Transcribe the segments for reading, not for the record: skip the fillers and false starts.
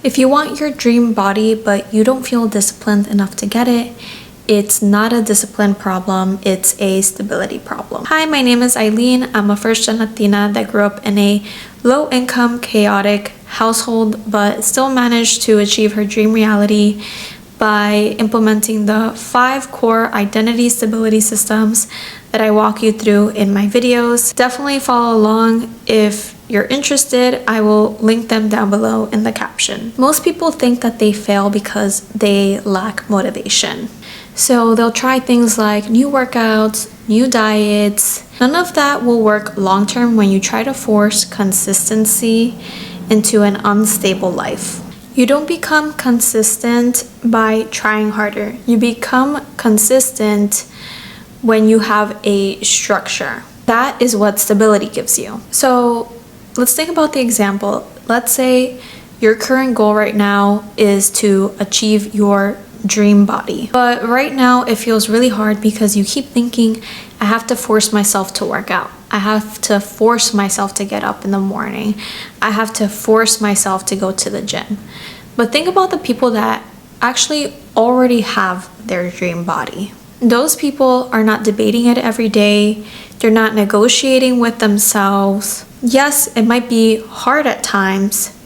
If you want your dream body but you don't feel disciplined enough to get it, it's not a discipline problem, it's a stability problem. Hi, my name is Eileen. I'm a first-gen Latina that grew up in a low-income, chaotic household, but still managed to achieve her dream reality by implementing the 5 core identity stability systems that I walk you through in my videos. Definitely follow along if you're interested. I will link them down below in the caption. Most people think that they fail because they lack motivation. So they'll try things like new workouts, new diets. None of that will work long term when you try to force consistency into an unstable life. You don't become consistent by trying harder. You become consistent when you have a structure. That is what stability gives you. So let's think about the example. Let's say your current goal right now is to achieve your dream body. But right now it feels really hard because you keep thinking, I have to force myself to work out. I have to force myself to get up in the morning. I have to force myself to go to the gym. But think about the people that actually already have their dream body. Those people are not debating it every day. They're not negotiating with themselves. Yes, it might be hard at times,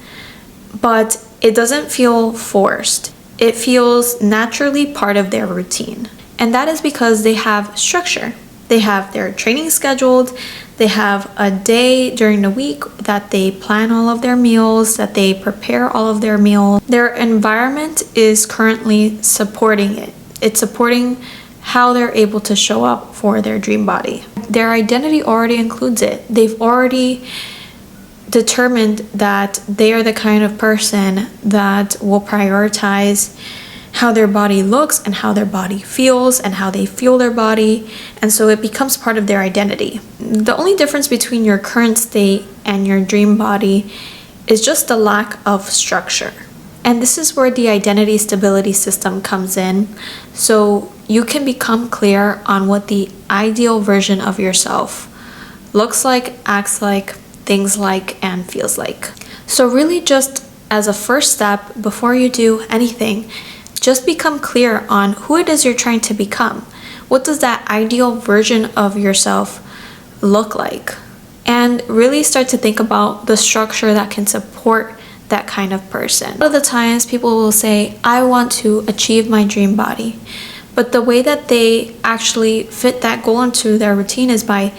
but it doesn't feel forced. It feels naturally part of their routine. And that is because they have structure. They have their training scheduled. They have a day during the week that they plan all of their meals, that they prepare all of their meals. Their environment is currently supporting it. It's supporting how they're able to show up for their dream body. Their identity already includes it. They've already determined that they are the kind of person that will prioritize how their body looks and how their body feels and how they feel their body, and so it becomes part of their identity. The only difference between your current state and your dream body is just the lack of structure. And this is where the identity stability system comes in, so you can become clear on what the ideal version of yourself looks like, acts like, things like, and feels like. So really, just as a first step, before you do anything, just become clear on who it is you're trying to become. What does that ideal version of yourself look like? And really start to think about the structure that can support that kind of person. A lot of the times people will say, I want to achieve my dream body. But the way that they actually fit that goal into their routine is by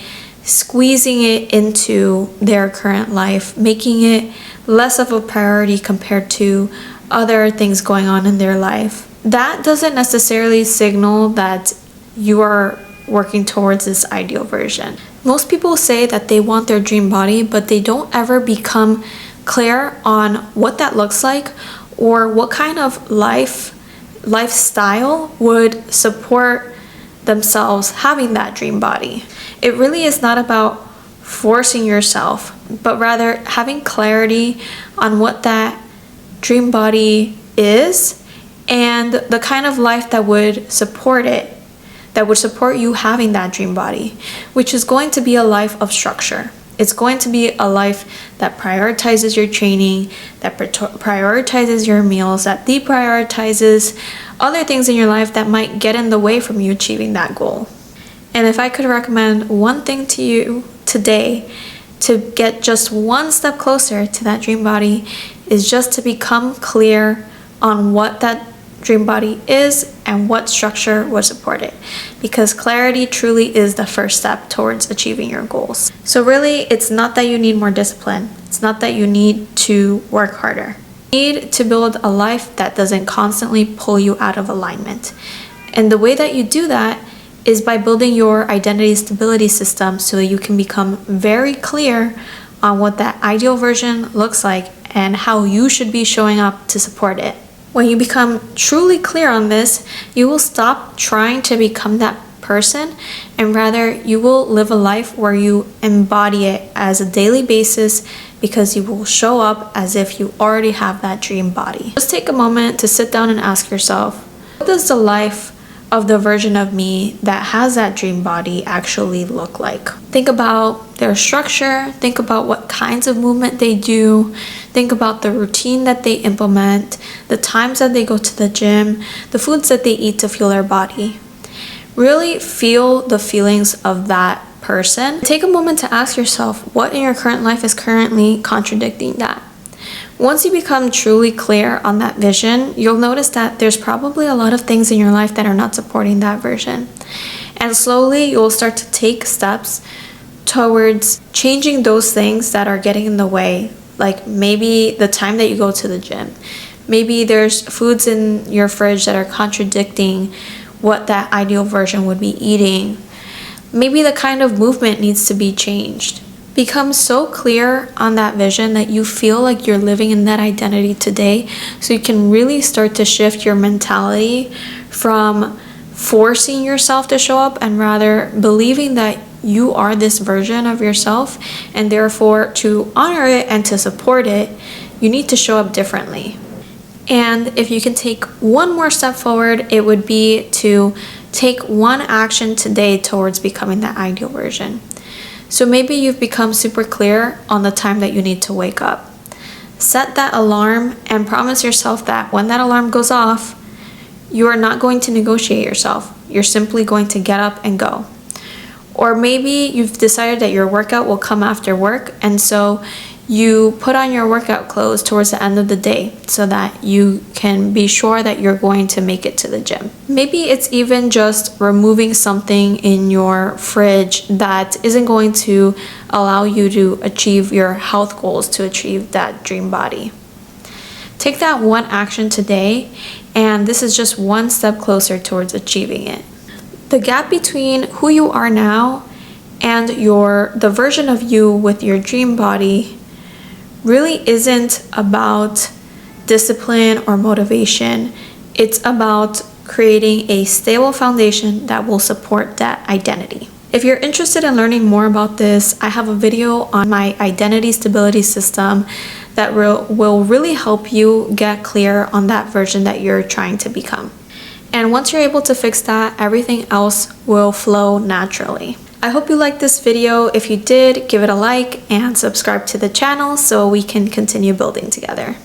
squeezing it into their current life, making it less of a priority compared to other things going on in their life. That doesn't necessarily signal that you are working towards this ideal version. Most people say that they want their dream body, but they don't ever become clear on what that looks like or what kind of lifestyle would support themselves having that dream body. It really is not about forcing yourself, but rather having clarity on what that dream body is and the kind of life that would support it, that would support you having that dream body, which is going to be a life of structure. It's going to be a life that prioritizes your training, that prioritizes your meals, that deprioritizes other things in your life that might get in the way from you achieving that goal. And if I could recommend one thing to you today to get just one step closer to that dream body, is just to become clear on what that dream body is and what structure will support it, because clarity truly is the first step towards achieving your goals. So really, it's not that you need more discipline. It's not that you need to work harder. You need to build a life that doesn't constantly pull you out of alignment. And the way that you do that is by building your identity stability system so that you can become very clear on what that ideal version looks like and how you should be showing up to support it. When you become truly clear on this, you will stop trying to become that person, and rather you will live a life where you embody it as a daily basis, because you will show up as if you already have that dream body. Just take a moment to sit down and ask yourself, what does the life of the version of me that has that dream body actually look like? Think about their structure, think about what kinds of movement they do, think about the routine that they implement, the times that they go to the gym, the foods that they eat to fuel their body. Really feel the feelings of that person. Take a moment to ask yourself what in your current life is currently contradicting that. Once you become truly clear on that vision, you'll notice that there's probably a lot of things in your life that are not supporting that version. And slowly you'll start to take steps towards changing those things that are getting in the way. Like maybe the time that you go to the gym. Maybe there's foods in your fridge that are contradicting what that ideal version would be eating. Maybe the kind of movement needs to be changed. Become so clear on that vision that you feel like you're living in that identity today, so you can really start to shift your mentality from forcing yourself to show up and rather believing that you are this version of yourself, and therefore to honor it and to support it, you need to show up differently. And if you can take one more step forward, it would be to take one action today towards becoming that ideal version. So maybe you've become super clear on the time that you need to wake up. Set that alarm and promise yourself that when that alarm goes off, you are not going to negotiate yourself. You're simply going to get up and go. Or maybe you've decided that your workout will come after work, and so you put on your workout clothes towards the end of the day so that you can be sure that you're going to make it to the gym. Maybe it's even just removing something in your fridge that isn't going to allow you to achieve your health goals, to achieve that dream body. Take that one action today, and this is just one step closer towards achieving it. The gap between who you are now and the version of you with your dream body really isn't about discipline or motivation. It's about creating a stable foundation that will support that identity. If you're interested in learning more about this, I have a video on my identity stability system that will really help you get clear on that version that you're trying to become. And once you're able to fix that, everything else will flow naturally. I hope you liked this video. If you did, give it a like and subscribe to the channel so we can continue building together.